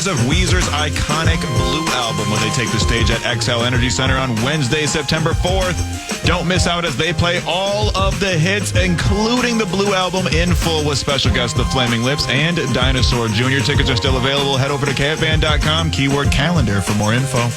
premieres of Weezer's iconic Blue album when they take the stage at XL Energy Center on Wednesday, September 4th. Don't miss out as they play all of the hits, including the Blue album in full with special guests The Flaming Lips and Dinosaur Jr. Tickets are still available. Head over to KFAN.com, keyword calendar for more info.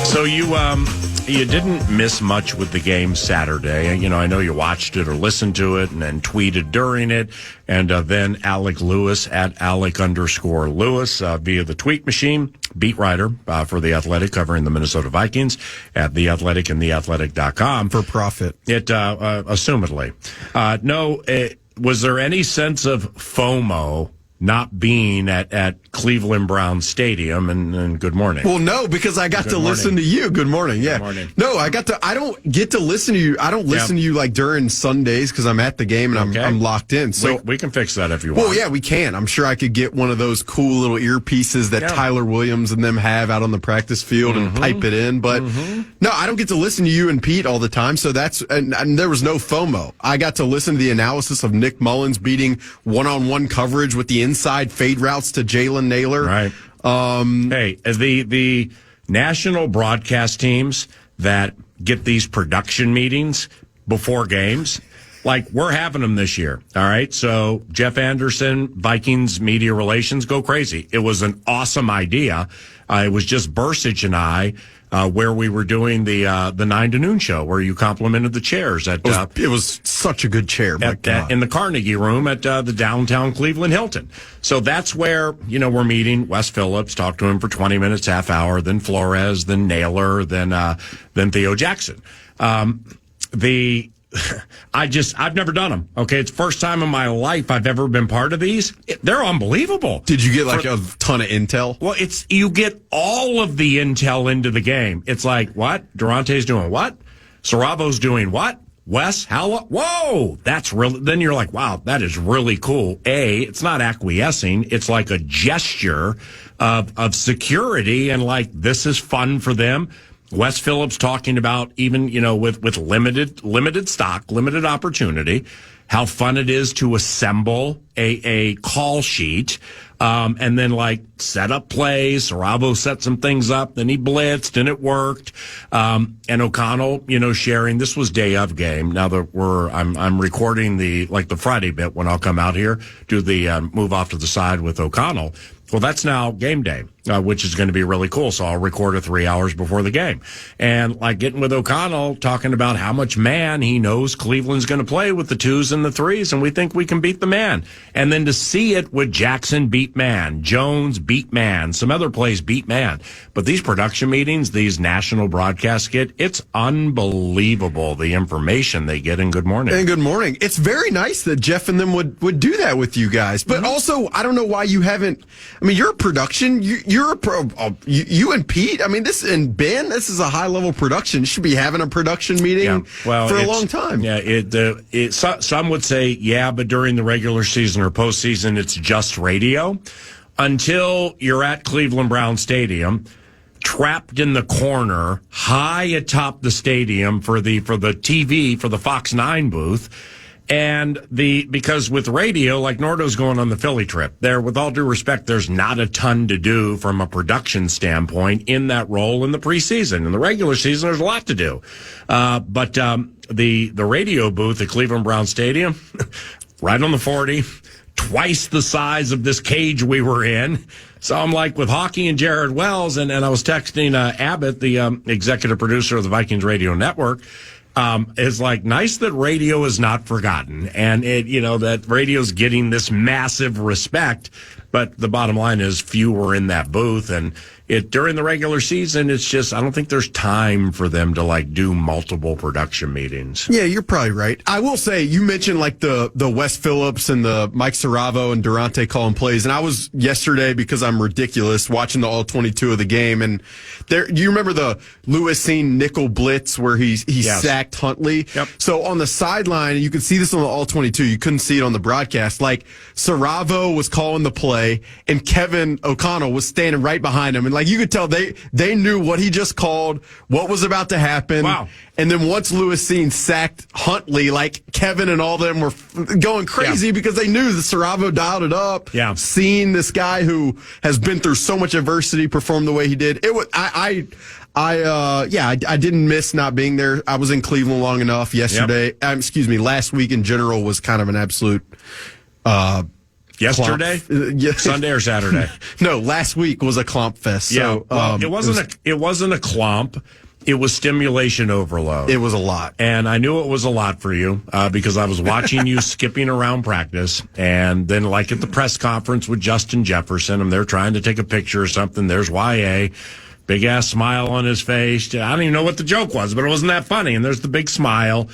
So you didn't miss much with the game Saturday. You know, I know you watched it or listened to it and then tweeted during it. And then Alec Lewis at Alec_Lewis via the tweet machine, beat writer for The Athletic covering the Minnesota Vikings at The Athletic and TheAthletic.com. For profit. Assumedly. Was there any sense of FOMO not being at Cleveland Browns Stadium? And good morning. Well, no, because I got to listen to you. Good morning. Yeah. Good morning. No, I don't get to listen to you. I don't listen to you like during Sundays because I'm at the game and I'm locked in. So we can fix that if you want. Well, yeah, we can. I'm sure I could get one of those cool little earpieces that Tyler Williams and them have out on the practice field and pipe it in. But no, I don't get to listen to you and Pete all the time. So and there was no FOMO. I got to listen to the analysis of Nick Mullins beating one-on-one coverage with the inside fade routes to Jalen Naylor. Right. Hey, the national broadcast teams that get these production meetings before games, like we're having them this year. All right. So Jeff Anderson, Vikings media relations, go crazy. It was an awesome idea. It was just Bursich and I, where we were doing the 9 to noon show where you complimented the chairs at, it was such a good chair. In the Carnegie Room at the downtown Cleveland Hilton. So that's where, we're meeting Wes Phillips, talk to him for 20 minutes, half hour, then Flores, then Naylor, then Theo Jackson. I've never done them. Okay. It's the first time in my life I've ever been part of these. They're unbelievable. Did you get a ton of intel? Well, you get all of the intel into the game. It's like, what? Durante's doing what? Saravo's doing what? Wes, whoa, that's really, then you're like, wow, that is really cool. It's not acquiescing. It's like a gesture of security and like, this is fun for them. Wes Phillips talking about even, with limited stock, limited opportunity, how fun it is to assemble a call sheet, and then like set up plays. Saravo set some things up, then he blitzed and it worked. And O'Connell, sharing, this was day of game. Now that I'm recording the Friday bit when I'll come out here, do the move off to the side with O'Connell. Well, that's now game day, which is going to be really cool. So I'll record it 3 hours before the game. And like getting with O'Connell, talking about how much man he knows Cleveland's going to play with the 2s and the 3s, and we think we can beat the man. And then to see it with Jackson beat man, Jones beat man, some other plays beat man. But these production meetings, these national broadcasts it's unbelievable the information they get in Good Morning. And Good Morning. It's very nice that Jeff and them would do that with you guys. But also, I don't know why you haven't. I mean, you're a production. You're a pro. You and Pete. I mean, this and Ben. This is a high level production. You should be having a production meeting for a long time. Yeah. Some would say, but during the regular season or postseason, it's just radio. Until you're at Cleveland Brown Stadium, trapped in the corner, high atop the stadium for the TV for the Fox 9 booth. And because with radio, like Nordo's going on the Philly trip, there, with all due respect, there's not a ton to do from a production standpoint in that role in the preseason. In the regular season, there's a lot to do. But the radio booth at Cleveland Brown Stadium, right on the 40, twice the size of this cage we were in. So I'm like with Hockey and Jared Wells, and I was texting Abbott, the executive producer of the Vikings Radio Network, is like, nice that radio is not forgotten. And that radio's getting this massive respect. But the bottom line is few were in that booth, and during the regular season, it's just, I don't think there's time for them to do multiple production meetings. Yeah, you're probably right. I will say, you mentioned the Wes Phillips and the Mike Saravo and Durante calling plays, and I was yesterday, because I'm ridiculous, watching the all 22 of the game, and do you remember the Lewis scene nickel blitz where he Yes. sacked Huntley? Yep. So on the sideline, you could see this on the all 22, you couldn't see it on the broadcast, Saravo was calling the play, and Kevin O'Connell was standing right behind him, and you could tell they knew what he just called, what was about to happen. Wow. And then once Lewis Seen sacked Huntley, Kevin and all them were going crazy because they knew that Saravo dialed it up. Yeah. Seeing this guy who has been through so much adversity perform the way he did. It was, I didn't miss not being there. I was in Cleveland long enough yesterday. Last week in general was kind of an absolute, Yesterday? Sunday or Saturday? No, last week was a clomp fest. So, it wasn't a clomp. It was stimulation overload. It was a lot. And I knew it was a lot for you because I was watching you skipping around practice. And then at the press conference with Justin Jefferson, and they're trying to take a picture or something. There's YA. Big ass smile on his face. I don't even know what the joke was, but it wasn't that funny. And there's the big smile.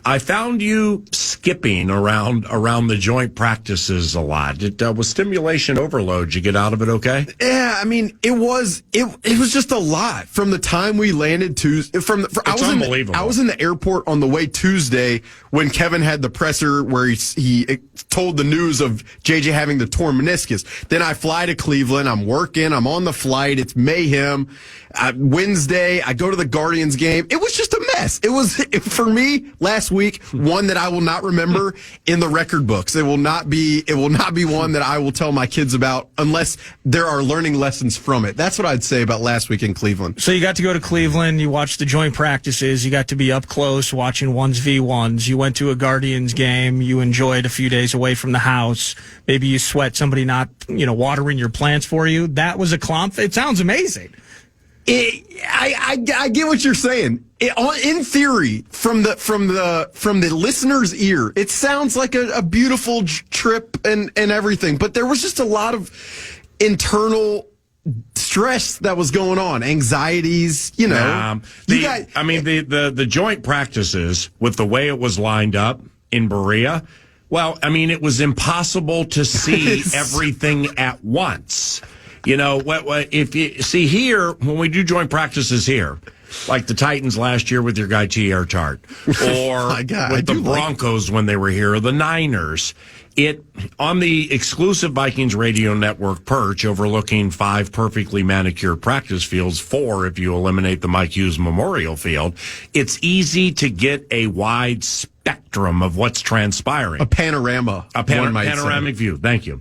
I found you skipping around the joint practices a lot. It was stimulation overload. Did you get out of it okay? Yeah, it was just a lot from the time we landed Tuesday. It's unbelievable. I was in the airport on the way Tuesday when Kevin had the presser where he told the news of JJ having the torn meniscus. Then I fly to Cleveland. I'm working. I'm on the flight. It's mayhem. Wednesday, I go to the Guardians game. It was just a mess. It was, for me, last week, one that I will not remember in the record books. It will not be one that I will tell my kids about unless there are learning lessons from it. That's what I'd say about last week in Cleveland. So you got to go to Cleveland. You watched the joint practices. You got to be up close watching 1v1s. You went to a Guardians game. You enjoyed a few days away from the house. Maybe you sweat somebody not, watering your plants for you. That was a clomp. It sounds amazing. I get what you're saying. In theory, from the listener's ear, it sounds like a beautiful trip and everything. But there was just a lot of internal stress that was going on, anxieties. The joint practices with the way it was lined up in Berea. Well, it was impossible to see everything at once. If you see here, when we do joint practices here, like the Titans last year with your guy T.R. Tart, or with the Broncos when they were here, or the Niners, on the exclusive Vikings radio network perch overlooking 5 perfectly manicured practice fields, 4 if you eliminate the Mike Hughes Memorial Field, it's easy to get a wide spectrum of what's transpiring. A panorama. Panoramic view. Thank you.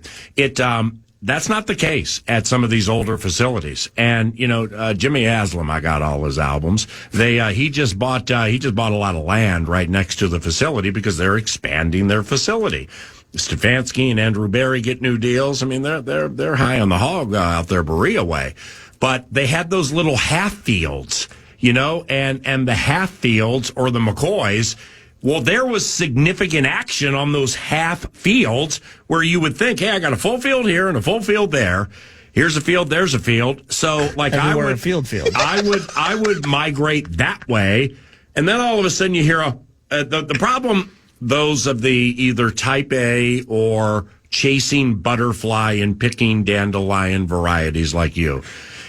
That's not the case at some of these older facilities. And, Jimmy Haslam, I got all his albums. He just bought a lot of land right next to the facility because they're expanding their facility. Stefanski and Andrew Berry get new deals. They're high on the hog out there Berea way. But they had those little half fields, and the half fields or the McCoys. Well, there was significant action on those half fields where you would think, hey, I got a full field here and a full field there. Here's a field, there's a field. So I would migrate that way. And then all of a sudden you hear the problem, those of the either type A or chasing butterfly and picking dandelion varieties like you,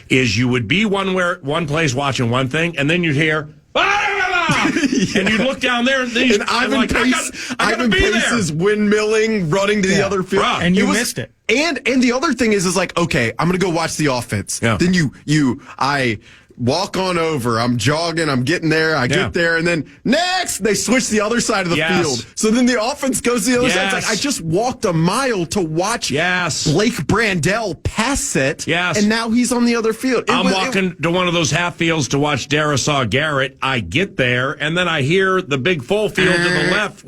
is you would be one place watching one thing, and then you'd hear, and you look down there, and Ivan Pace is windmilling, running to the other field, and you missed it. And the other thing is okay, I'm gonna go watch the offense. Yeah. Then I walk on over. I'm jogging. I'm getting there. I get there, and then next they switch the other side of the field. So then the offense goes to the other side. It's I just walked a mile to watch Blake Brandel pass it. And now he's on the other field. I'm walking to one of those half fields to watch Darisaw Garrett. I get there, and then I hear the big full field to the left.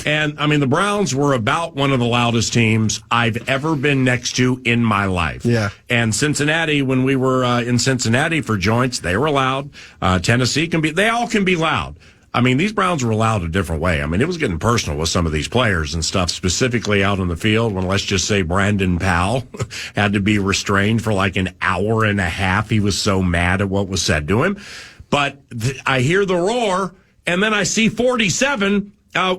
And, I mean, the Browns were about one of the loudest teams I've ever been next to in my life. Yeah. And Cincinnati, when we were in Cincinnati for joints, they were loud. Tennessee they all can be loud. I mean, these Browns were loud a different way. I mean, it was getting personal with some of these players and stuff, specifically out on the field when, let's just say, Brandon Powell had to be restrained for like an hour and a half. He was so mad at what was said to him. But I hear the roar, and then I see 47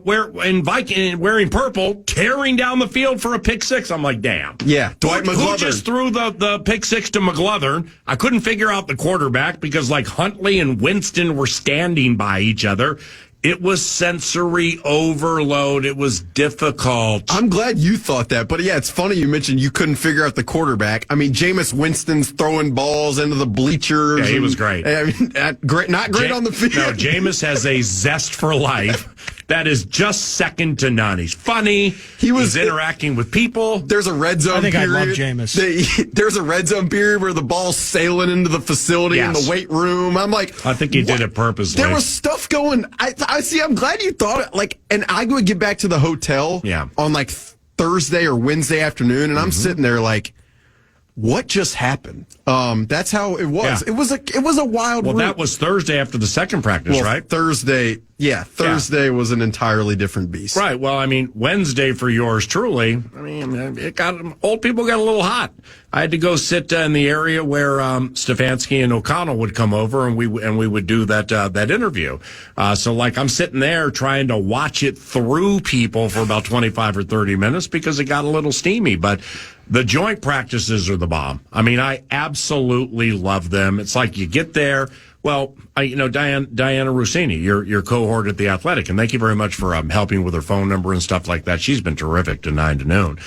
wearing purple, tearing down the field for a pick six. I'm like, damn. Yeah, Dwight McGlothern. Who just threw the pick six to McGlothern? I couldn't figure out the quarterback because, like, Huntley and Winston were standing by each other. It was sensory overload. It was difficult. I'm glad you thought that. But, yeah, it's funny you mentioned you couldn't figure out the quarterback. I mean, Jameis Winston's throwing balls into the bleachers. Yeah, he was great. I mean, not great on the field. No, Jameis has a zest for life that is just second to none. He's funny. He's interacting with people. There's a red zone period. I think I love Jameis. There's a red zone period where the ball's sailing into the facility in the weight room. I'm like, I think he did it purposely. There was stuff going. I see. I'm glad you thought it. Like, and I would get back to the hotel on like Thursday or Wednesday afternoon, and I'm sitting there like, what just happened? That's how it was. Yeah. It was a wild. Well, that was Thursday after the second practice, right? Thursday was an entirely different beast. Right. Well, I mean, Wednesday for yours truly. I mean, old people got a little hot. I had to go sit in the area where Stefanski and O'Connell would come over, and we would do that interview. So, like, I'm sitting there trying to watch it through people for about 25 or 30 minutes because it got a little steamy. But the joint practices are the bomb. I mean, I absolutely love them. It's like you get there. Well, Diana Rossini, your cohort at The Athletic, and thank you very much for helping with her phone number and stuff like that. She's been terrific to 9 to noon.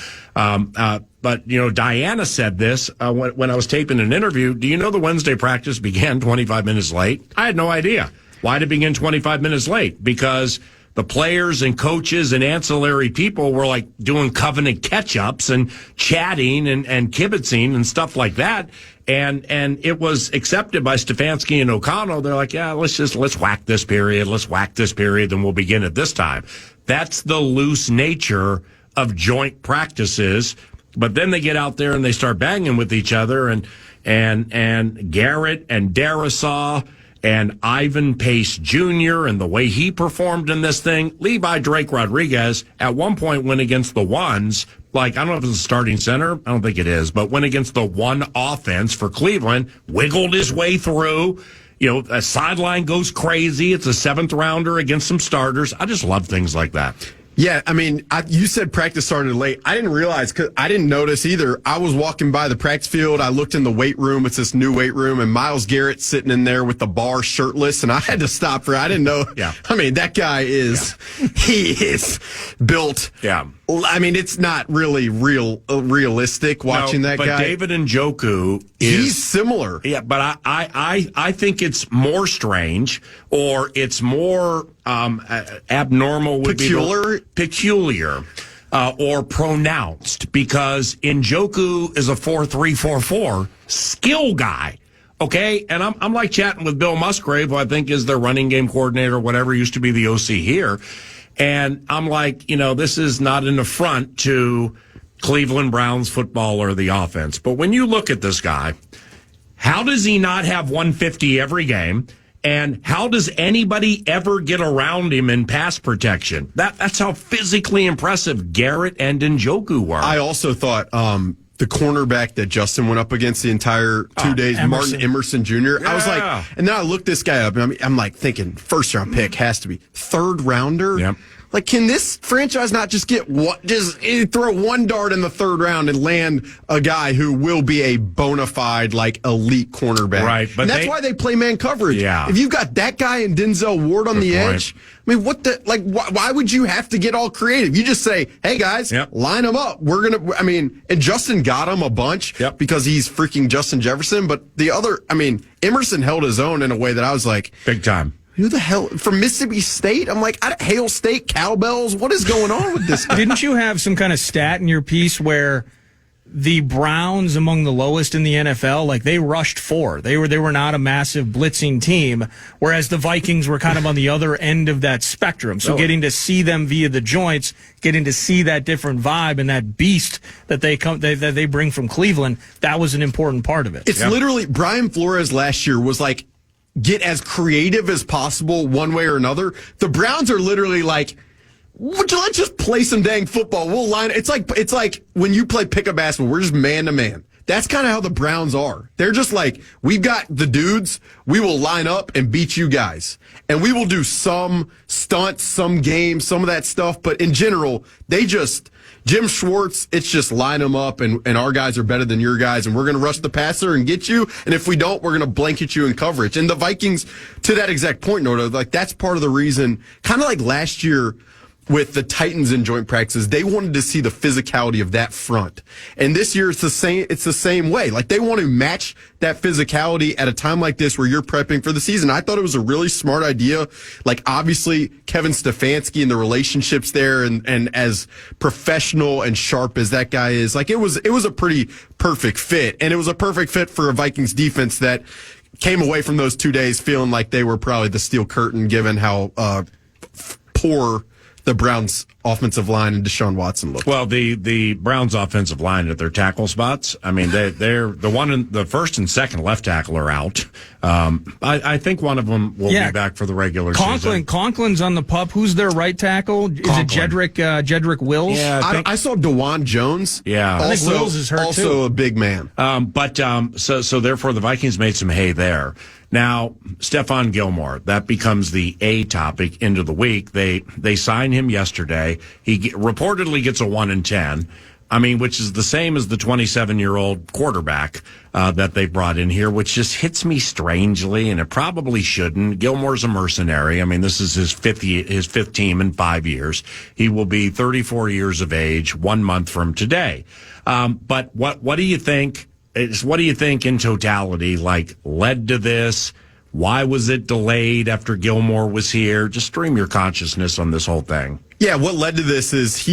But, Diana said this when I was taping an interview. Do you know the Wednesday practice began 25 minutes late? I had no idea. Why did it begin 25 minutes late? Because the players and coaches and ancillary people were like doing covenant catch-ups and chatting and kibitzing and stuff like that. And it was accepted by Stefanski and O'Connell. They're like, yeah, let's whack this period. Let's whack this period. Then we'll begin at this time. That's the loose nature of joint practices. But then they get out there and they start banging with each other and Garrett and Darisaw and Ivan Pace Jr. and the way he performed in this thing. Levi Drake Rodriguez at one point went against the ones. Like, I don't know if it's a starting center. I don't think it is. But went against the one offense for Cleveland, wiggled his way through. A sideline goes crazy. It's a 7th rounder against some starters. I just love things like that. Yeah, I mean, you said practice started late. I didn't realize, because I didn't notice either. I was walking by the practice field. I looked in the weight room. It's this new weight room, and Myles Garrett's sitting in there with the bar shirtless, and I had to stop for I didn't know. Yeah. I mean, that guy he is built. Yeah. I mean, it's not really realistic watching that guy. But David Njoku he's similar. Yeah, but I think it's more strange, or it's more abnormal. Would peculiar, or pronounced, because Njoku is a 4.344 skill guy. Okay, and I'm like chatting with Bill Musgrave, who I think is their running game coordinator, or whatever, used to be the OC here. And I'm like, this is not an affront to Cleveland Browns football or the offense. But when you look at this guy, how does he not have 150 every game? And how does anybody ever get around him in pass protection? That's how physically impressive Garrett and Njoku were. I also thought the cornerback that Justin went up against the entire 2 days, Martin Emerson Jr. Yeah. I was like, and then I looked this guy up, and I'm like thinking, 1st round pick has to be 3rd rounder. Yep. Like, can this franchise not just throw one dart in the 3rd round and land a guy who will be a bona fide, like, elite cornerback? Right. But and that's why they play man coverage. Yeah. If you've got that guy and Denzel Ward on the edge, I mean, why would you have to get all creative? You just say, hey, guys, line them up. And Justin got him a bunch because he's freaking Justin Jefferson. But Emerson held his own in a way that I was like, big time. Who the hell? From Mississippi State? I'm like, Hail State cowbells? What is going on with this guy? Didn't you have some kind of stat in your piece where the Browns among the lowest in the NFL, like they rushed 4. They were not a massive blitzing team, whereas the Vikings were kind of on the other end of that spectrum. So getting to see them via the joints, getting to see that different vibe and that beast that they bring from Cleveland, that was an important part of it. It's literally Brian Flores last year was like, get as creative as possible one way or another. The Browns are literally like, let's just play some dang football. We'll line. It's like when you play pickup basketball, we're just man to man. That's kind of how the Browns are. They're just like, we've got the dudes. We will line up and beat you guys. And we will do some stunts, some games, some of that stuff. But in general, Jim Schwartz, it's just line them up and our guys are better than your guys. And we're going to rush the passer and get you. And if we don't, we're going to blanket you in coverage. And the Vikings, to that exact point, Nordo, like that's part of the reason, kind of like last year, with the Titans in joint practices, they wanted to see the physicality of that front. And this year it's the same way. Like they want to match that physicality at a time like this where you're prepping for the season. I thought it was a really smart idea. Like obviously Kevin Stefanski and the relationships there and as professional and sharp as that guy is, like it was a pretty perfect fit. And it was a perfect fit for a Vikings defense that came away from those 2 days feeling like they were probably the steel curtain given how poor the Browns offensive line and Deshaun Watson looked. Well, the Browns offensive line at their tackle spots, I mean, they're the first and second left tackle are out. I think one of them will be back for the regular season. Conklin's on the pup. Who's their right tackle? Is it Jedrick Wills? Yeah, I saw DeJuan Jones. Yeah. I think Wills is hurt also too. a big man. So therefore the Vikings made some hay there. Now, Stephon Gilmore, that becomes the A topic into the week. They signed him yesterday. He reportedly gets a 1-10. I mean, which is the same as the 27-year-old quarterback that they brought in here, which just hits me strangely, and it probably shouldn't. Gilmore's a mercenary. I mean, this is his fifth team in 5 years. He will be 34 years of age 1 month from today. But what do you think? What do you think in totality, like, led to this? Why was it delayed after Gilmore was here? Just stream your consciousness on this whole thing. Yeah, what led to this is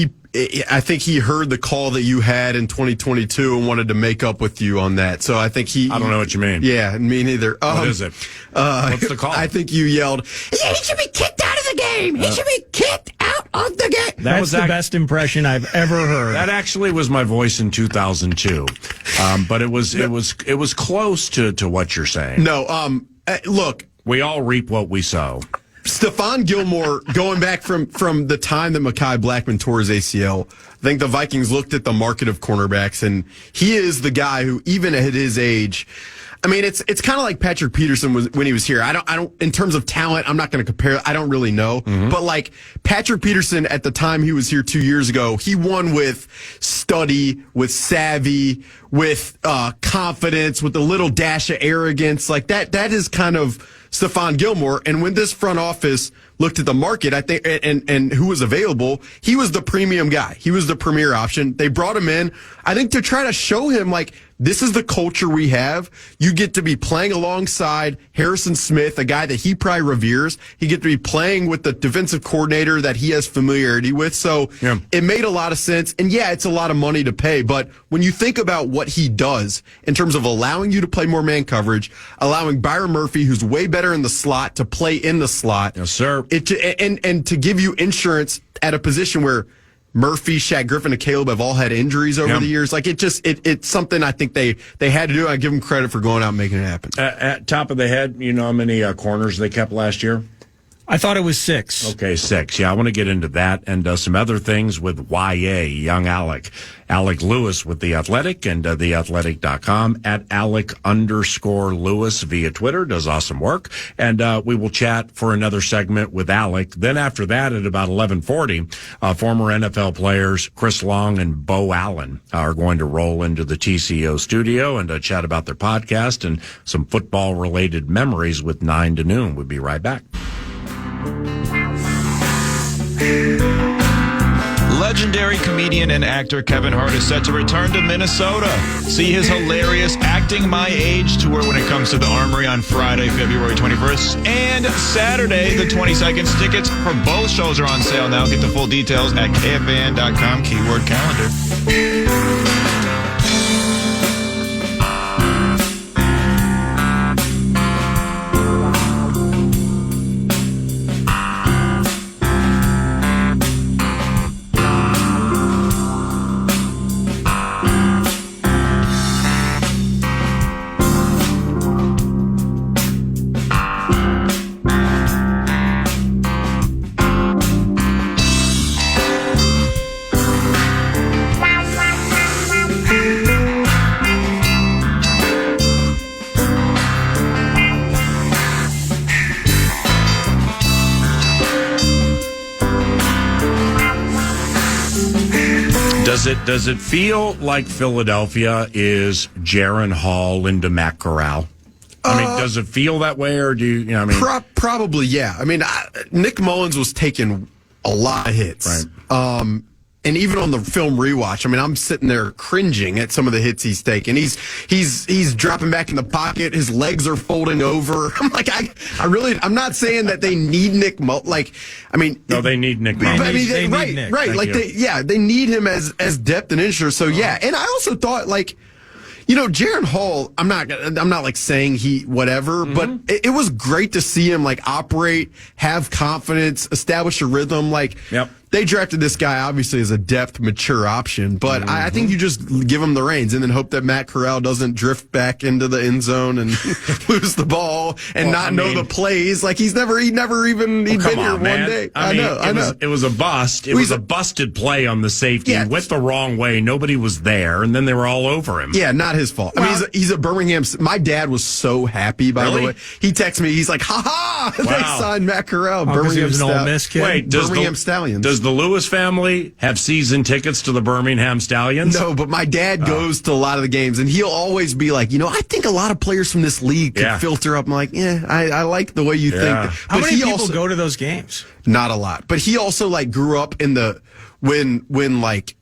I think he heard the call that you had in 2022 and wanted to make up with you on that. So I think I don't know what you mean. Yeah, me neither. What is it? What's the call? I think you yelled, he should be kicked out of the game. He should be kicked out of the game. That's the best impression I've ever heard. That actually was my voice in 2002. But it was close to what you're saying. No, look. We all reap what we sow. Stephon Gilmore, going back from the time that Mekhi Blackman tore his ACL, I think the Vikings looked at the market of cornerbacks, and he is the guy who, even at his age, I mean, it's kind of like Patrick Peterson was when he was here. I don't, in terms of talent, I'm not going to compare. I don't really know. Mm-hmm. But like Patrick Peterson at the time he was here 2 years ago, he won with study, with savvy, with confidence, with a little dash of arrogance. Like that is kind of Stephon Gilmore. And when this front office looked at the market, I think, and who was available, he was the premium guy. He was the premier option. They brought him in, I think, to try to show him, like, this is the culture we have. You get to be playing alongside Harrison Smith, a guy that he probably reveres. You get to be playing with the defensive coordinator that he has familiarity with. So It made a lot of sense. And yeah, it's a lot of money to pay. But when you think about what he does in terms of allowing you to play more man coverage, allowing Byron Murphy, who's way better in the slot, to play in the slot. Yes, sir. And to give you insurance at a position where Murphy, Shaq Griffin, and Caleb have all had injuries over the years. Like it's something I think they had to do. I give them credit for going out and making it happen. At top of the head, you know how many corners they kept last year? I thought it was 6. Okay, 6. Yeah, I want to get into that and some other things with YA, young Alec. Alec Lewis with The Athletic and theathletic.com at Alec_Lewis via Twitter. Does awesome work. And we will chat for another segment with Alec. Then after that, at about 11:40, former NFL players Chris Long and Beau Allen are going to roll into the TCO studio and chat about their podcast and some football-related memories with 9 to noon. We'll be right back. Legendary comedian and actor Kevin Hart is set to return to Minnesota. See his hilarious Acting My Age tour when it comes to the Armory on Friday, February 21st, and Saturday, the 22nd. Tickets for both shows are on sale now. Get the full details at KFAN.com, keyword calendar. Does it feel like Philadelphia is Jaron Hall into Matt Corral? I mean, does it feel that way, or do you know? I mean, probably, yeah. I mean, Nick Mullins was taking a lot of hits, right? And even on the film rewatch, I mean, I'm sitting there cringing at some of the hits he's taking. He's dropping back in the pocket. His legs are folding over. I'm like, I'm not saying that they need Nick Mullins. Like, I mean, no, they need Nick Mullins. I mean, they need Nick. Right. Like, they need him as depth and insurance. So yeah, and I also thought like. You know, Jaron Hall, I'm not like saying he whatever, but it was great to see him like operate, have confidence, establish a rhythm. Like, they drafted this guy obviously as a depth, mature option, but I think you just give him the reins and then hope that Matt Corral doesn't drift back into the end zone and lose the ball and know the plays. Like he'd been here one day. I know. It was a bust. It was a busted play on the safety. He went the wrong way. Nobody was there, and then they were all over him. Yeah, not his fault. Well, I mean, he's a Birmingham. My dad was so happy, by the way. He texted me. He's like, ha ha! They signed Matt Corral. Birmingham was an Ole Miss kid. Wait, Birmingham Stallions. Does the Lewis family have season tickets to the Birmingham Stallions? No, but my dad goes to a lot of the games, and he'll always be like, I think a lot of players from this league could filter up. I'm like, I like the way you think. How many people go to those games? Not a lot. But he also like grew up in the when like,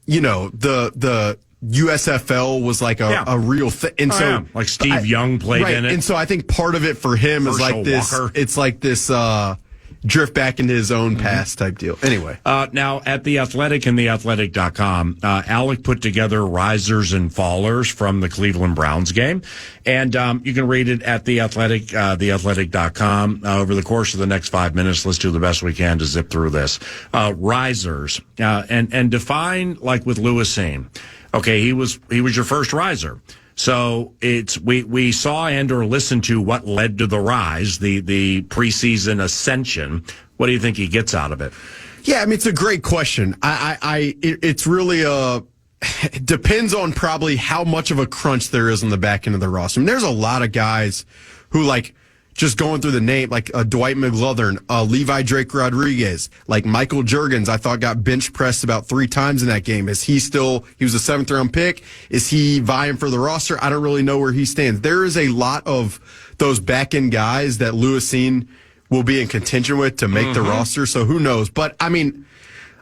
the USFL was like a real thing, and so like Steve Young played in it, and so I think part of it for him is like this. Walker. It's like this drift back into his own past type deal. Anyway, now at The Athletic and theathletic.com, Alec put together risers and fallers from the Cleveland Browns game, and you can read it at The Athletic, theathletic.com. Over the course of the next 5 minutes, let's do the best we can to zip through this. Risers, and define like with Lewis saying. Okay, he was your first riser. So we saw and or listened to what led to the rise, the preseason ascension. What do you think he gets out of it? Yeah, I mean, it's a great question. It's really it depends on probably how much of a crunch there is on the back end of the roster. I mean, there's a lot of guys who like just going through the name, like Dwight McGlothern, Levi Drake Rodriguez, like Michael Juergens, I thought got bench pressed about 3 times in that game. He was a 7th round pick. Is he vying for the roster? I don't really know where he stands. There is a lot of those back end guys that Lewisine will be in contention with to make the roster. So who knows? But I mean,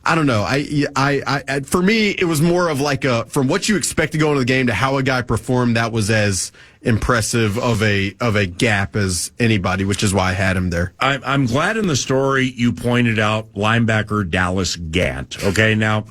I don't know. I for me, it was more of like from what you expect to go into the game to how a guy performed. That was as impressive of a gap as anybody, which is why I had him there. I'm glad in the story you pointed out linebacker Dallas Gant. Okay, now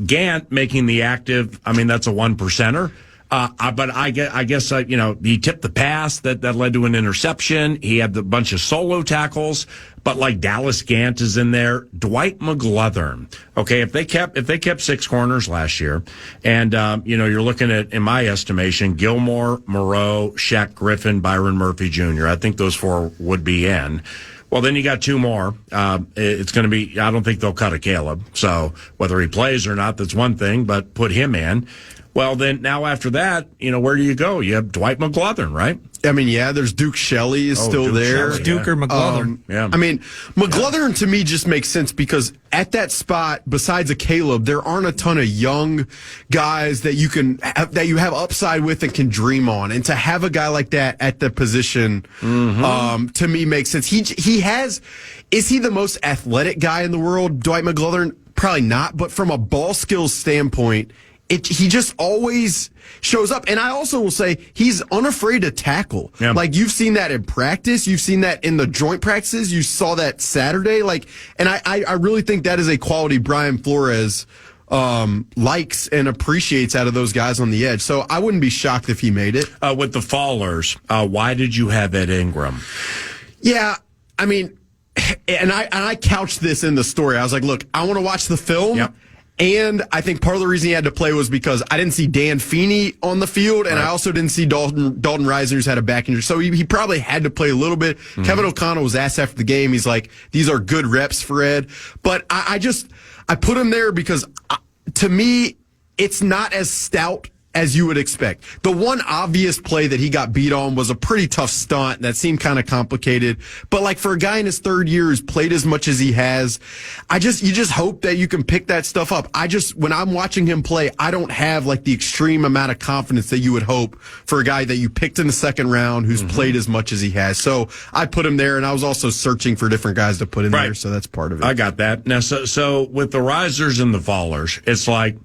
Gant making the active. I mean, that's a 1%er. But I guess he tipped the pass that led to an interception. He had a bunch of solo tackles, but like Dallas Gant is in there. Dwight McGlothern. Okay, if they kept 6 corners last year, and you're looking at, in my estimation, Gilmore, Moreau, Shaq Griffin, Byron Murphy Jr. I think those 4 would be in. Well, then you got 2 more. It's going to be. I don't think they'll cut a Caleb. So whether he plays or not, that's one thing. But put him in. Well, then now after that, where do you go? You have Dwight McGlothern, right? I mean, yeah, there's Duke Shelley is still there. Shelley, Duke or McGlothern. I mean, McGlothern to me just makes sense because at that spot, besides a Caleb, there aren't a ton of young guys that you have upside with and can dream on. And to have a guy like that at the position, to me makes sense. Is he the most athletic guy in the world, Dwight McGlothern? Probably not, but from a ball skills standpoint, he just always shows up. And I also will say he's unafraid to tackle. Yeah. Like you've seen that in practice. You've seen that in the joint practices. You saw that Saturday. And I really think that is a quality Brian Flores likes and appreciates out of those guys on the edge. So I wouldn't be shocked if he made it. With the fallers, why did you have Ed Ingram? Yeah, I mean, and I couched this in the story. I was like, look, I want to watch the film. Yep. And I think part of the reason he had to play was because I didn't see Dan Feeney on the field, and I also didn't see Dalton Risner, who's had a back injury. So he probably had to play a little bit. Kevin O'Connell was asked after the game. He's like, these are good reps for Ed. But I put him there because, to me, it's not as stout as you would expect. The one obvious play that he got beat on was a pretty tough stunt that seemed kind of complicated. But like for a guy in his third year who's played as much as he has, you just hope that you can pick that stuff up. When I'm watching him play, I don't have like the extreme amount of confidence that you would hope for a guy that you picked in the second round who's played as much as he has. So I put him there, and I was also searching for different guys to put in there. So that's part of it. I got that. Now, so with the risers and the fallers, it's like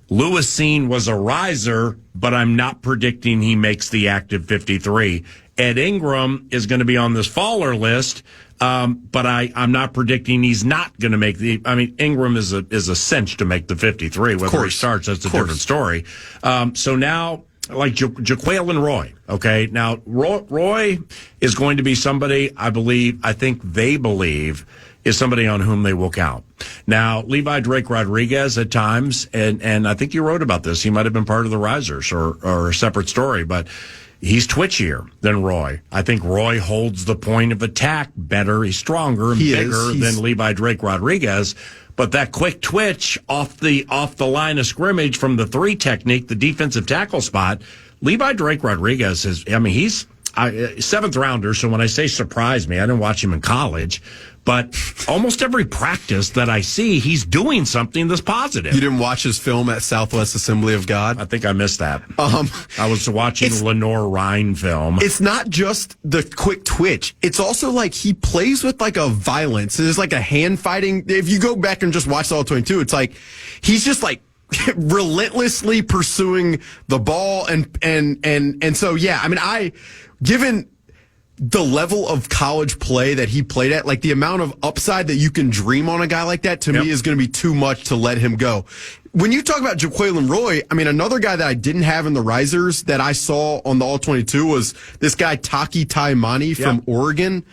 Lewis Seen was a riser, but I'm not predicting he makes the active 53. Ed Ingram is going to be on this faller list, but I'm not predicting he's not going to make the. I mean, Ingram is a cinch to make the 53. Whether he starts, that's a different story. So now, like Jaquelin Roy, okay? Now, Roy is going to be somebody I think they believe is somebody on whom they will count. Now, Levi Drake Rodriguez at times, and I think you wrote about this, he might have been part of the risers or a separate story, but he's twitchier than Roy. I think Roy holds the point of attack better. He's stronger and bigger than Levi Drake Rodriguez. But that quick twitch off the line of scrimmage from the 3 technique, the defensive tackle spot, Levi Drake Rodriguez he's a 7th rounder. So when I say surprised me, I didn't watch him in college, but almost every practice that I see, he's doing something that's positive. You didn't watch his film at Southwest Assembly of God? I think I missed that. I was watching Lenore Ryan film. It's not just the quick twitch. It's also like he plays with like a violence. There's like a hand fighting. If you go back and just watch all 22, it's like he's just like relentlessly pursuing the ball. And so, yeah, I mean, given the level of college play that he played at, like the amount of upside that you can dream on a guy like that, to me is going to be too much to let him go. When you talk about Jaquelin Roy, I mean, another guy that I didn't have in the risers that I saw on the All-22 was this guy Taki Taimani from Oregon.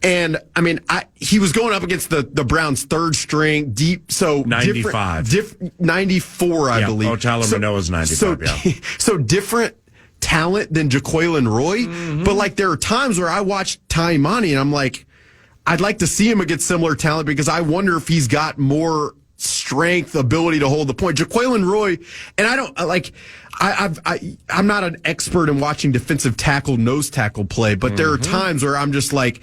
And I mean, he was going up against the Browns' third string deep, so 95, 94, I believe. Oh, Tyler Manoa's 95. So different talent than Jaquelin Roy, but like there are times where I watch Taimani and I'm like, I'd like to see him against similar talent because I wonder if he's got more strength, ability to hold the point. Jaquelin Roy, and I don't like. I'm not an expert in watching defensive tackle, nose tackle play, but there are times where I'm just like,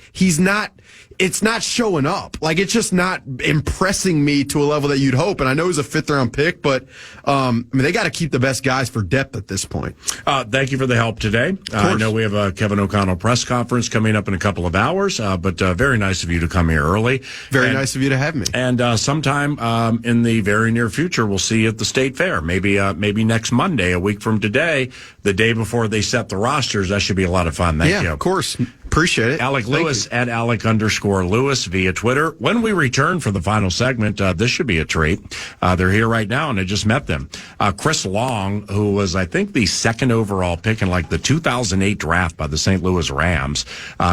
it's not showing up. Like, it's just not impressing me to a level that you'd hope. And I know he's a 5th round pick, but, I mean, they got to keep the best guys for depth at this point. Thank you for the help today. I know we have a Kevin O'Connell press conference coming up in a couple of hours, but very nice of you to come here early. Very nice of you to have me. And sometime in the very near future, we'll see you at the State Fair. Maybe next Monday, a week from today, the day before they set the rosters. That should be a lot of fun. Thank you. Yeah, of course. Appreciate it. Alec Lewis at Alec_Lewis via Twitter. When we return for the final segment, this should be a treat. They're here right now, and I just met them. Chris Long, who was, I think, the 2nd overall pick in like the 2008 draft by the St. Louis Rams.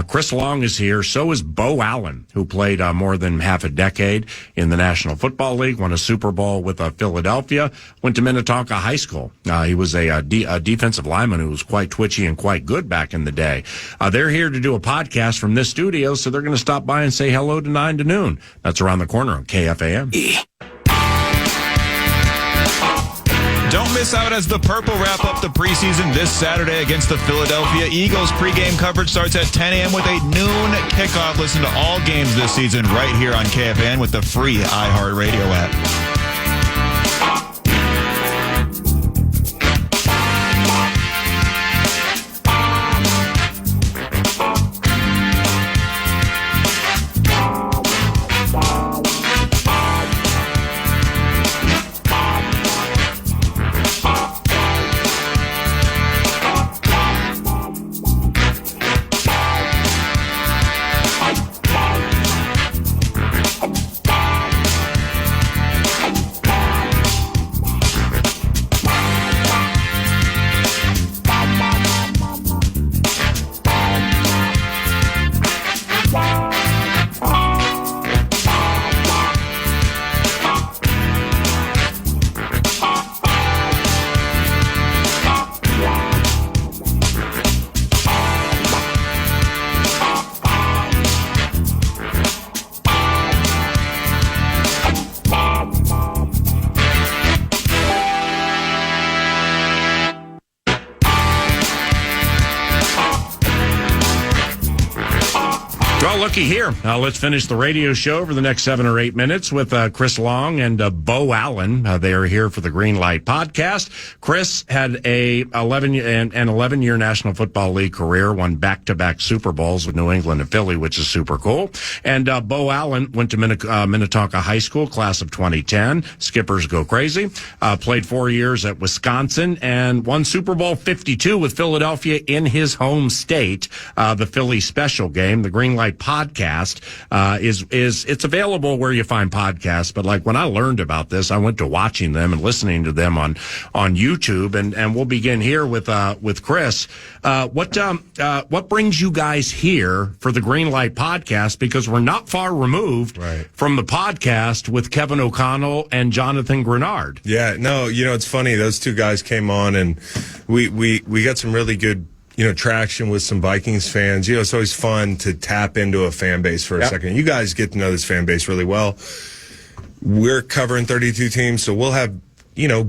Chris Long is here. So is Beau Allen, who played more than half a decade in the National Football League, won a Super Bowl with Philadelphia, went to Minnetonka High School. He was a defensive lineman who was quite twitchy and quite good back in the day. They're here to do a podcast from this studio, so they're going to stop by and say hello to 9 to noon. That's around the corner on KFAN. Don't miss out as the Purple wrap up the preseason this Saturday against the Philadelphia Eagles. Pregame coverage starts at 10 a.m. with a noon kickoff. Listen to all games this season right here on KFAN with the free iHeartRadio app. Well, looky here. Let's finish the radio show for the next 7 or 8 minutes with Chris Long and Beau Allen. They are here for the Green Light podcast. Chris had an 11-year National Football League career, won back-to-back Super Bowls with New England and Philly, which is super cool. And Beau Allen went to Minnetonka High School, class of 2010. Skippers go crazy. Played 4 years at Wisconsin and won Super Bowl 52 with Philadelphia in his home state. The Philly special game, the Green Light podcast, it's available where you find podcasts. But like when I learned about this, I went to watching them and listening to them on YouTube. And we'll begin here with Chris. What brings you guys here for the Green Light podcast? Because we're not far removed from the podcast with Kevin O'Connell and Jonathan Grenard. Yeah, no, it's funny. Those two guys came on and we got some really good traction with some Vikings fans. It's always fun to tap into a fan base for a second. You guys get to know this fan base really well. We're covering 32 teams, so we'll have,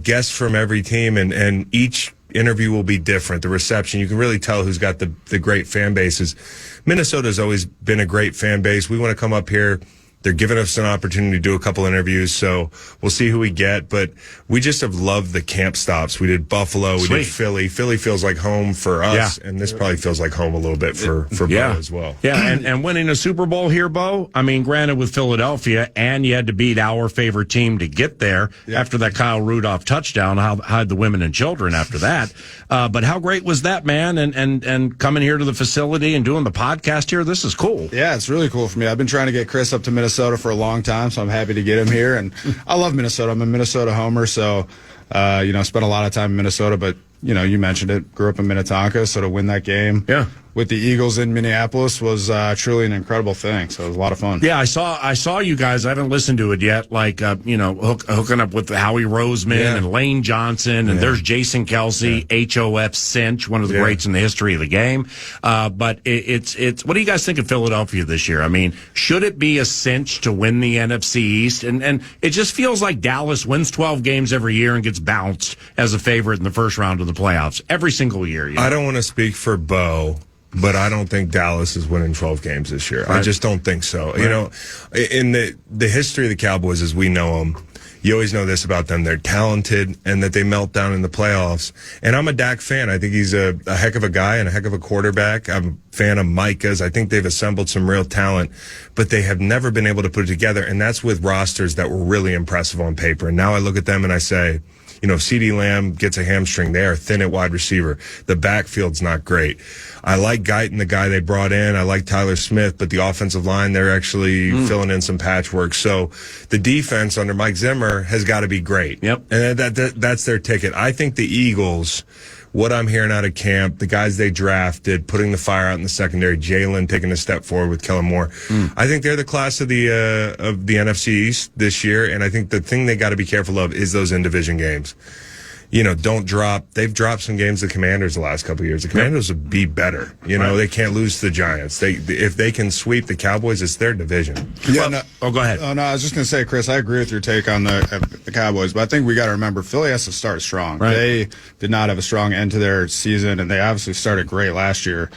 guests from every team, and each interview will be different. The reception, you can really tell who's got the great fan bases. Minnesota's always been a great fan base. We want to come up here. They're giving us an opportunity to do a couple interviews, so we'll see who we get. But we just have loved the camp stops. We did Buffalo, we did Philly. Philly feels like home for us, and this probably feels like home a little bit for Beau as well. Yeah, and winning a Super Bowl here, Beau, I mean, granted with Philadelphia, and you had to beat our favorite team to get there after that Kyle Rudolph touchdown, hide the women and children after that. But how great was that, man? And coming here to the facility and doing the podcast here, this is cool. Yeah, it's really cool for me. I've been trying to get Chris up to Minnesota for a long time, so I'm happy to get him here. And I love Minnesota. I'm a Minnesota homer, so spent a lot of time in Minnesota. But you mentioned it. Grew up in Minnetonka, so to win that game with the Eagles in Minneapolis was truly an incredible thing. So it was a lot of fun. Yeah, I saw you guys. I haven't listened to it yet. Like hooking up with Howie Roseman and Lane Johnson, and there's Jason Kelsey, HOF Cinch, one of the greats in the history of the game. But it's what do you guys think of Philadelphia this year? I mean, should it be a cinch to win the NFC East? And it just feels like Dallas wins 12 games every year and gets bounced as a favorite in the first round of the playoffs every single year. I don't want to speak for Beau, but I don't think Dallas is winning 12 games this year. I just don't think so. In the history of the Cowboys as we know them, you always know this about them. They're talented and that they melt down in the playoffs. And I'm a Dak fan. I think he's a heck of a guy and a heck of a quarterback. I'm a fan of Micah's. I think they've assembled some real talent, but they have never been able to put it together. And that's with rosters that were really impressive on paper. And now I look at them and I say, CeeDee Lamb gets a hamstring. They are thin at wide receiver. The backfield's not great. I like Guyton, the guy they brought in. I like Tyler Smith, but the offensive line, they're actually filling in some patchwork. So the defense under Mike Zimmer has got to be great. Yep. And that's their ticket. I think the Eagles, what I'm hearing out of camp, the guys they drafted, putting the fire out in the secondary, Jalen taking a step forward with Kellen Moore. I think they're the class of the NFC East this year, and I think the thing they got to be careful of is those in-division games. Don't drop. They've dropped some games to the Commanders the last couple of years. The Commanders would be better. They can't lose to the Giants. If they can sweep the Cowboys, it's their division. Yeah. Go ahead. Oh, no, I was just going to say, Chris, I agree with your take on the Cowboys, but I think we got to remember Philly has to start strong. Right. They did not have a strong end to their season, and they obviously started great last year.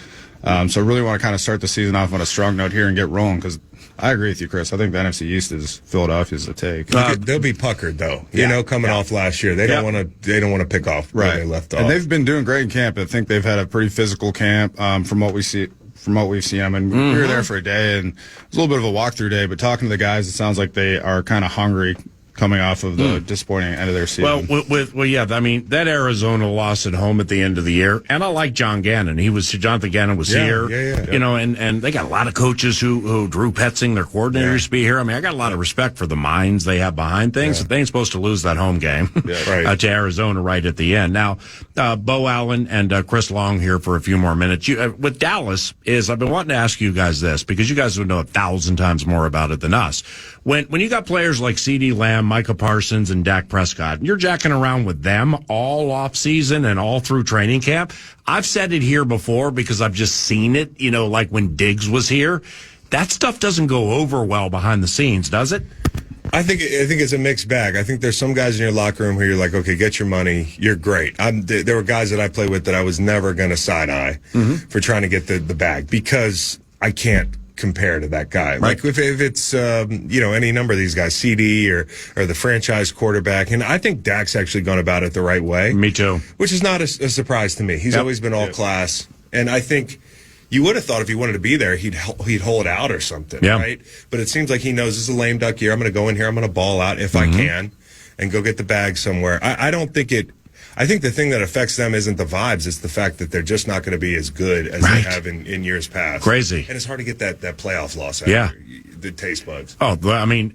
So I really want to kind of start the season off on a strong note here and get rolling because I agree with you, Chris. I think the NFC East is Philadelphia's the take. They'll be puckered though. Coming off last year, they don't want to pick off where they left off. And they've been doing great in camp. I think they've had a pretty physical camp from what we see. From what we've seen, I mean, we were there for a day, and it was a little bit of a walkthrough day. But talking to the guys, it sounds like they are kind of hungry coming off of the disappointing end of their season. Well, I mean, that Arizona loss at home at the end of the year, and I like John Gannon. Jonathan Gannon was here. And they got a lot of coaches who Drew Petzing, their coordinator, used to be here. I mean, I got a lot of respect for the minds they have behind things. They ain't supposed to lose that home game to Arizona right at the end. Now, Beau Allen and Chris Long here for a few more minutes. With Dallas I've been wanting to ask you guys this because you guys would know 1,000 times more about it than us. When you got players like CeeDee Lamb, Micah Parsons, and Dak Prescott, and you're jacking around with them all off season and all through training camp, I've said it here before because I've just seen it, like when Diggs was here. That stuff doesn't go over well behind the scenes, does it? I think it's a mixed bag. I think there's some guys in your locker room who you're like, okay, get your money. You're great. There were guys that I played with that I was never going to side eye for trying to get the bag because I can't compare to that guy. Like if it's any number of these guys, CD or the franchise quarterback, and I think Dak's actually gone about it the right way. Me too. Which is not a surprise to me. He's always been all class, and I think you would have thought if he wanted to be there, he'd hold out or something, right? But it seems like he knows this is a lame duck year. I'm going to go in here. I'm going to ball out if I can, and go get the bag somewhere. I don't think it. I think the thing that affects them isn't the vibes; it's the fact that they're just not going to be as good as they have in years past. Crazy, and it's hard to get that playoff loss out of the taste buds. Oh, I mean,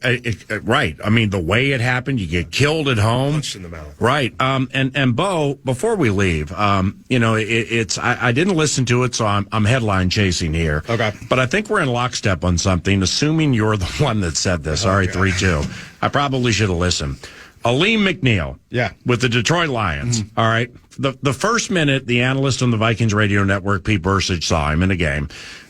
right. I mean, the way it happened, you get killed at home. Punched in the mouth. Right. And Bo, before we leave, it's I didn't listen to it, so I'm headline chasing here. Okay. But I think we're in lockstep on something, assuming you're the one that said this. Sorry, 3-2. I probably should have listened. Aleem McNeil. Yeah. With the Detroit Lions. All right. The first minute, the analyst on the Vikings radio network, Pete Bursich, saw him in a game.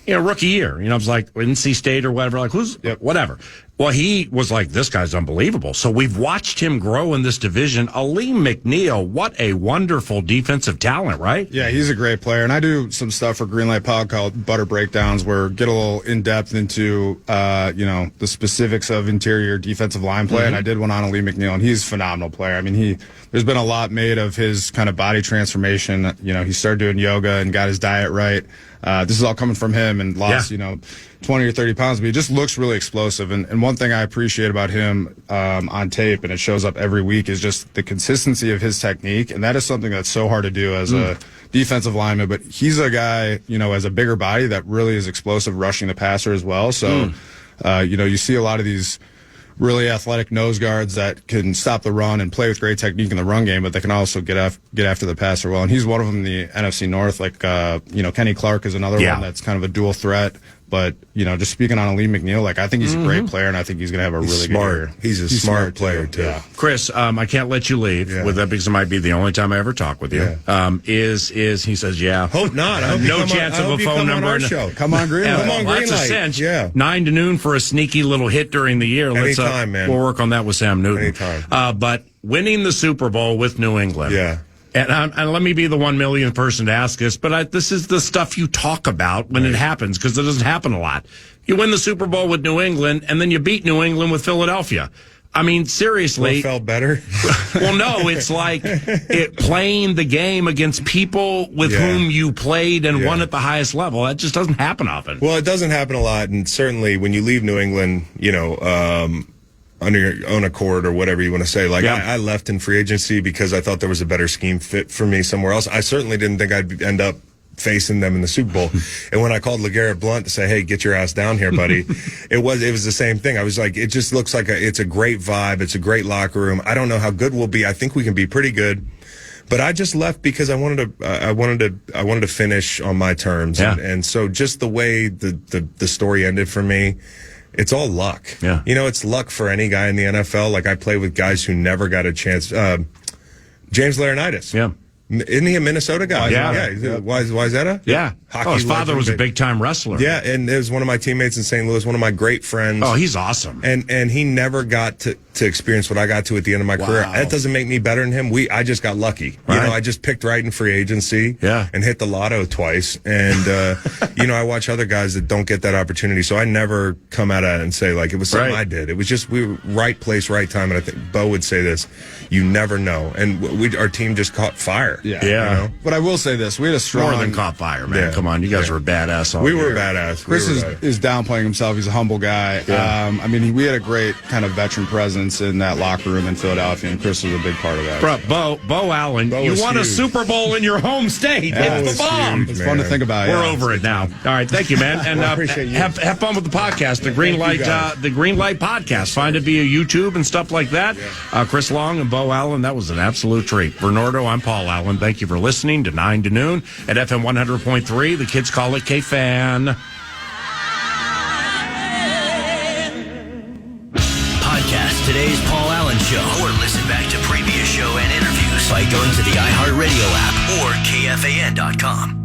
Rookie year. I was like, NC State or whatever. Like, whatever. Well, he was like, this guy's unbelievable. So we've watched him grow in this division. Aleem McNeil, what a wonderful defensive talent, right? Yeah, he's a great player. And I do some stuff for Greenlight Pod called Butter Breakdowns, where get a little in-depth into, the specifics of interior defensive line play. And I did one on Aleem McNeil, and he's a phenomenal player. I mean, there's been a lot made of his kind of body transformation. He started doing yoga and got his diet right. This is all coming from him, and lost, 20 or 30 pounds, but he just looks really explosive. And one thing I appreciate about him on tape, and it shows up every week, is just the consistency of his technique. And that is something that's so hard to do as a defensive lineman. But he's a guy, as a bigger body that really is explosive rushing the passer as well. So, you see a lot of these really athletic nose guards that can stop the run and play with great technique in the run game, but they can also get after the passer well. And he's one of them in the NFC North. Like, Kenny Clark is another one that's kind of a dual threat. But, just speaking on Aleem McNeil, I think he's a great player, and I think he's going to have a really good year. He's a smart player, too. Yeah. Chris, I can't let you leave with that because it might be the only time I ever talk with you. Yeah. He says, Hope not. I hope no chance of a phone number. On our show. Come on, Greenlight. Come on, That's a Greenlight. cinch. Yeah. 9 to noon for a sneaky little hit during the year. Anytime, man. We'll work on that with Sam Newton. Anytime. But winning the Super Bowl with New England. Yeah. And let me be the 1 millionth person to ask this, but this is the stuff you talk about when it happens, because it doesn't happen a lot. You win the Super Bowl with New England, and then you beat New England with Philadelphia. I mean, seriously. What felt better? Well, no, it's like playing the game against people with whom you played and won at the highest level. That just doesn't happen often. Well, it doesn't happen a lot, and certainly when you leave New England, under your own accord or whatever you want to say. I left in free agency because I thought there was a better scheme fit for me somewhere else. I certainly didn't think I'd end up facing them in the Super Bowl. And when I called LeGarrette Blount to say, hey, get your ass down here, buddy, it was the same thing. I was like, it just looks like it's a great vibe. It's a great locker room. I don't know how good we'll be. I think we can be pretty good. But I just left because I wanted to finish on my terms. Yeah. And so just the way the story ended for me, it's all luck. Yeah. It's luck for any guy in the NFL. Like, I play with guys who never got a chance. James Laurinaitis. Yeah. Isn't he a Minnesota guy? Yeah. Wayzata? Yeah. Hockey his father legend, was a big-time wrestler. Yeah, and it was one of my teammates in St. Louis, one of my great friends. Oh, he's awesome. And he never got to experience what I got to at the end of my career. That doesn't make me better than him. I just got lucky. Right. I just picked right in free agency and hit the lotto twice. And, I watch other guys that don't get that opportunity. So I never come at it and say, it was something I did. It was just we were right place, right time. And I think Bo would say this, you never know. And our team just caught fire. Yeah. But I will say this. We had a strong... More than caught fire, man. Yeah. Come on. You guys were badass all We year. were badass. Chris is downplaying himself. He's a humble guy. Yeah. We had a great kind of veteran presence in that locker room in Philadelphia, and Chris was a big part of that. Bro, Beau Allen, you won a Super Bowl in your home state. It's the bomb. It's fun to think about. We're over it now. All right, thank you, man. And appreciate you. Have fun with the podcast, the Greenlight podcast. Find it via YouTube and stuff like that. Chris Long and Beau Allen, that was an absolute treat. Bernardo, I'm Paul Allen. Thank you for listening to 9 to Noon at FM 100.3. The kids call it KFAN. Podcast today's Paul Allen Show, or listen back to previous show and interviews by going to the iHeartRadio app or KFAN.com.